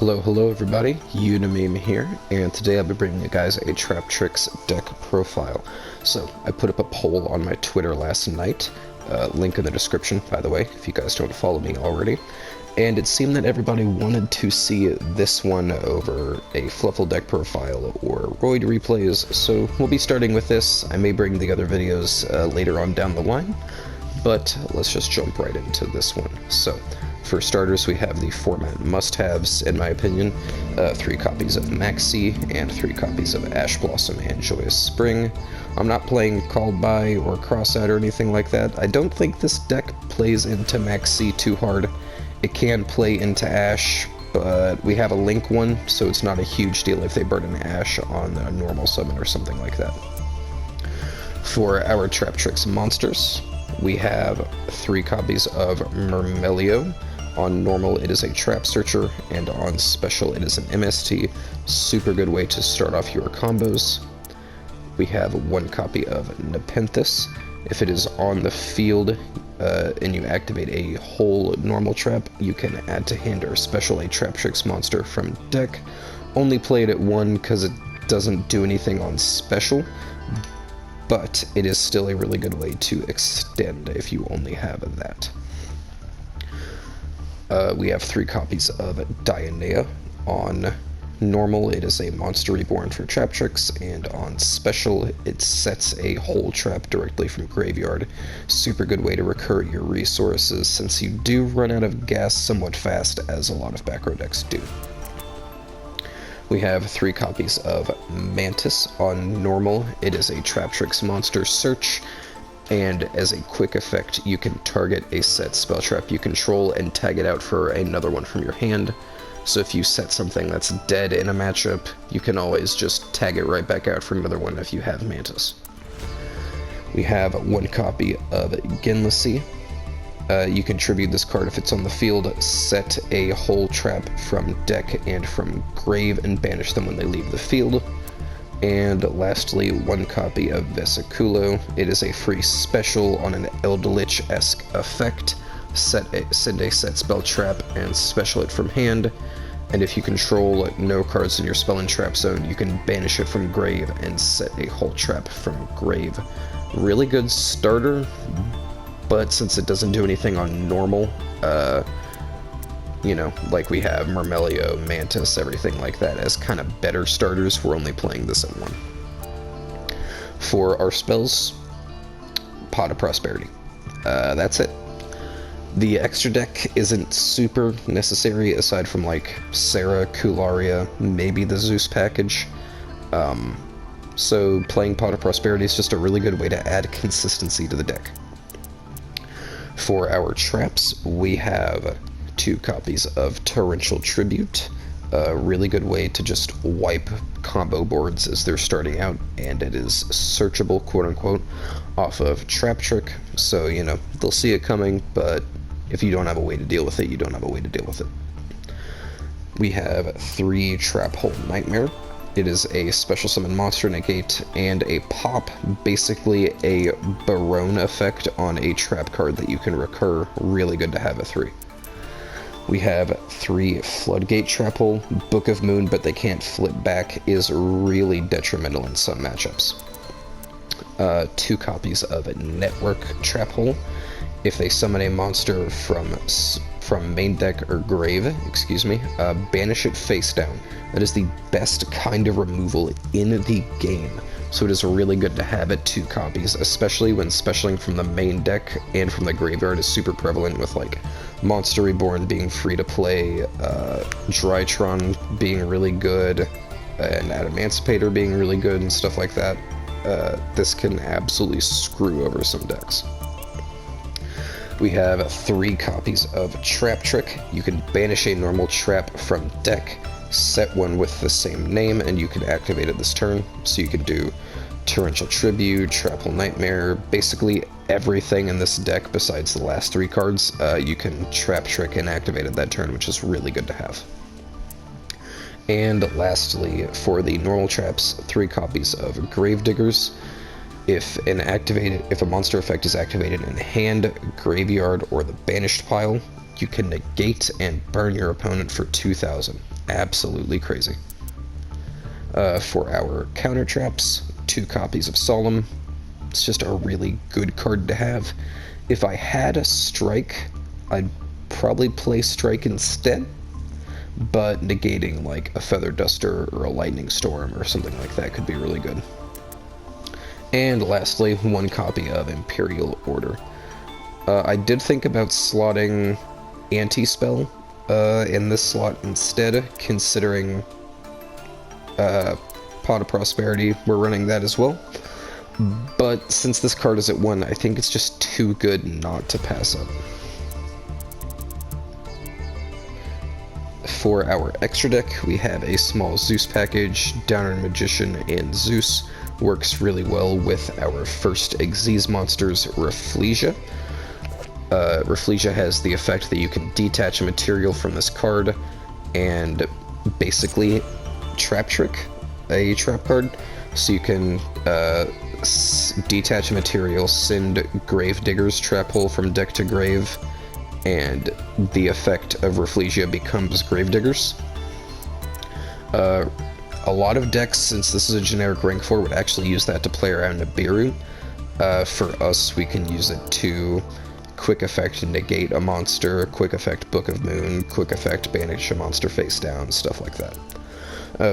Hello everybody, Unimeme here, and today I'll be bringing you guys a Traptrix deck profile. So, I put up a poll on my Twitter last night, link in the description, by the way, if you guys don't follow me already, and it seemed that everybody wanted to see this one over a Fluffle deck profile or Roid replays, so we'll be starting with this. I may bring the other videos later on down the line, but let's just jump right into this one. So, for starters, we have the format must-haves, in my opinion. 3 copies of Maxi, and 3 copies of Ash Blossom and Joyous Spring. I'm not playing Called By or Cross-Eyed or anything like that. I don't think this deck plays into Maxi too hard. It can play into Ash, but we have a Link one, so it's not a huge deal if they burn an Ash on a normal summon or something like that. For our Traptrix monsters, we have 3 copies of Murmelio. On normal, it is a Trap Searcher, and on special, it is an MST. Super good way to start off your combos. We have 1 copy of Nepenthes. If it is on the field and you activate a whole normal trap, you can add to hand or special a Traptrix monster from deck. Only play it at 1 because it doesn't do anything on special, but it is still a really good way to extend if you only have that. We have 3 copies of Dionea. On normal, it is a monster reborn for Traptrix, and on special, it sets a whole trap directly from graveyard. Super good way to recur your resources, since you do run out of gas somewhat fast, as a lot of back row decks do. We have 3 copies of Mantis. On normal, it is a Traptrix monster search, and as a quick effect, you can target a set spell trap you control and tag it out for another one from your hand. So if you set something that's dead in a matchup, you can always just tag it right back out for another one if you have Mantis. We have 1 copy of Genlisi. You can tribute this card if it's on the field, set a whole trap from deck and from grave, and banish them when they leave the field. And lastly, 1 copy of Vesiculo. It is a free special on an Eldritch-esque effect. Send a set spell trap and special it from hand. And if you control no cards in your spell and trap zone, you can banish it from grave and set a whole trap from grave. Really good starter, but since it doesn't do anything on normal, you know, like we have Murmelio, Mantis, everything like that as kind of better starters, we're only playing this at 1. For our spells, Pot of Prosperity. That's it. The extra deck isn't super necessary, aside from like Sarah, Kularia, maybe the Zeus package. So playing Pot of Prosperity is just a really good way to add consistency to the deck. For our traps, we have 2 copies of Torrential Tribute. A really good way to just wipe combo boards as they're starting out, and it is searchable, quote-unquote, off of Traptrix, so, you know, they'll see it coming, but if you don't have a way to deal with it, you don't have a way to deal with it. We have 3 Trap Hole Nightmare. It is a special summon monster negate and a pop, basically a Barone effect on a trap card that you can recur. Really good to have at 3. We have 3 Floodgate Trap Hole. Book of Moon, but they can't flip back, is really detrimental in some matchups. 2 copies of Network Trap Hole. If they summon a monster from main deck or grave, banish it face down. That is the best kind of removal in the game. So it is really good to have at 2 copies, especially when specialing from the main deck and from the graveyard is super prevalent, with like Monster Reborn being free to play, Drytron being really good, and Adamantipator being really good and stuff like that. This can absolutely screw over some decks. We have 3 copies of Traptrix. You can banish a normal trap from deck, set one with the same name, and you can activate it this turn. So you can do Torrential Tribute, Trap Hole Nightmare, basically everything in this deck besides the last 3 cards. You can Traptrix and activate it that turn, which is really good to have. And lastly, for the normal traps, 3 copies of Gravediggers. If a monster effect is activated in hand, graveyard, or the banished pile, you can negate and burn your opponent for 2,000. absolutely crazy. For our counter traps, 2 copies of Solemn. It's just a really good card to have. If I had a Strike, I'd probably play Strike instead, but negating like a Feather Duster or a Lightning Storm or something like that could be really good. And lastly, 1 copy of Imperial Order. I did think about slotting Anti-Spell in this slot instead, considering Pot of Prosperity, we're running that as well. But since this card is at 1, I think it's just too good not to pass up. For our extra deck, we have a small Zeus package. Downer Magician and Zeus works really well with our first Xyz monsters, Rafflesia. Rafflesia has the effect that you can detach a material from this card and basically Traptrix, a trap card. So you can detach a material, send Gravedigger's Trap Hole from deck to grave, and the effect of Rafflesia becomes Gravediggers. A lot of decks, since this is a generic rank 4, would actually use that to play around Nibiru. For us, we can use it to quick effect negate a monster, quick effect Book of Moon, quick effect banish a monster face down, stuff like that.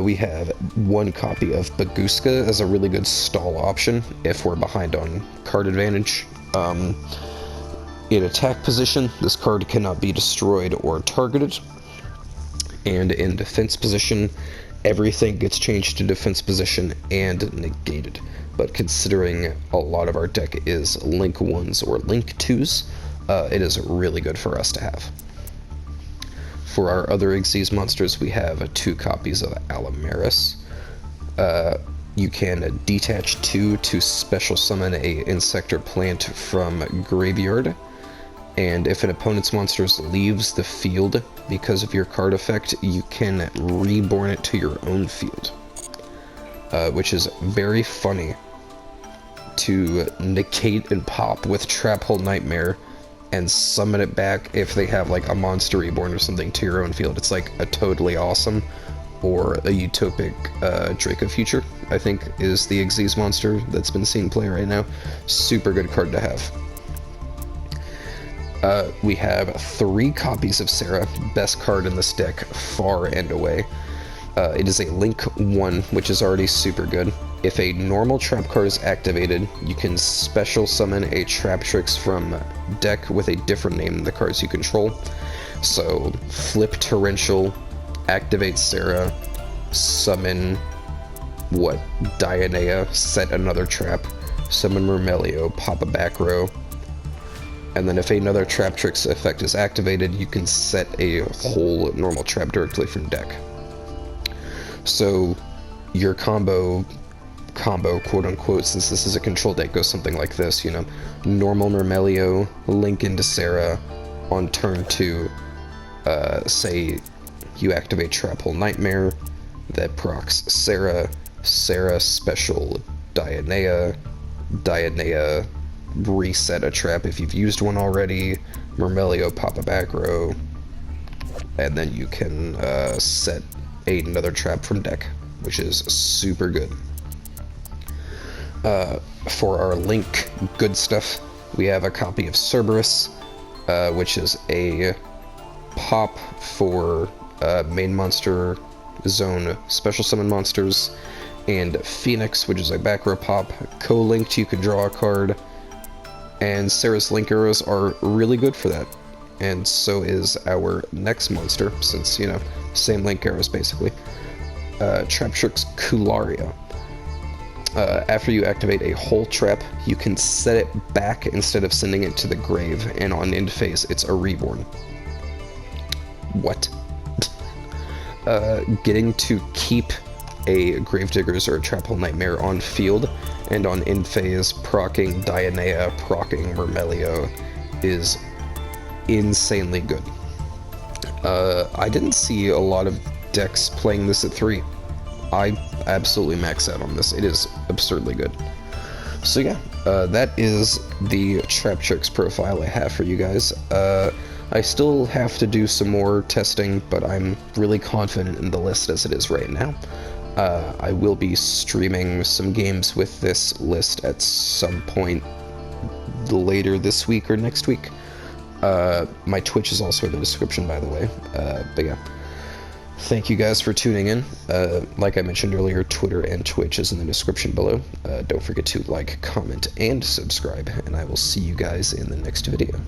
We have 1 copy of Baguska as a really good stall option if we're behind on card advantage. In attack position, this card cannot be destroyed or targeted. And in defense position, everything gets changed to defense position and negated. But considering a lot of our deck is Link 1s or Link 2s, it is really good for us to have. For our other Xyz monsters, we have 2 copies of Alamaris. You can detach 2 to special summon a insect or plant from graveyard. And if an opponent's monster leaves the field because of your card effect, you can reborn it to your own field. Which is very funny to negate and pop with Trap Hole Nightmare and summon it back if they have like a monster reborn or something to your own field. It's like a totally awesome, or a utopic Draco Future, I think is the Xyz monster that's been seeing play right now. Super good card to have. We have 3 copies of Sarah, best card in this deck, far and away. It is a Link 1, which is already super good. If a normal trap card is activated, you can special summon a Traptrix from deck with a different name than the cards you control. So, flip Torrential, activate Sarah, summon, Dionea, set another trap, summon Murmelio, pop a back row, and then if another Traptrix effect is activated, you can set a whole normal trap directly from deck. So your combo, quote-unquote, since this is a control deck, goes something like this, you know. Normal Murmelio, link into Sarah. On turn 2, say you activate Trap Hole Nightmare, that procs Sarah, special Dionea, reset a trap if you've used one already, Murmelio, pop a back row, and then you can set another trap from deck, which is super good. For our Link good stuff, we have a copy of Cerberus, which is a pop for main monster zone special summon monsters, and Phoenix, which is a back row pop. Co-linked, you can draw a card, and Sarah's Link arrows are really good for that. And so is our next monster, since, you know, same Link arrows basically. Traptrix Kularia. After you activate a whole trap, you can set it back instead of sending it to the grave, and on end phase, it's a reborn. What? Getting to keep a Gravediggers or a Trap Hole Nightmare on field, and on end phase, proccing Dionea, proccing Murmelio is insanely good. I didn't see a lot of decks playing this at 3. I absolutely max out on this. It is absurdly good. So yeah, that is the Traptrix profile I have for you guys. I still have to do some more testing, but I'm really confident in the list as it is right now. I will be streaming some games with this list at some point later this week or next week. My Twitch is also in the description, by the way. But yeah. Thank you guys for tuning in. Like I mentioned earlier, Twitter and Twitch is in the description below. Don't forget to like, comment, and subscribe, and I will see you guys in the next video.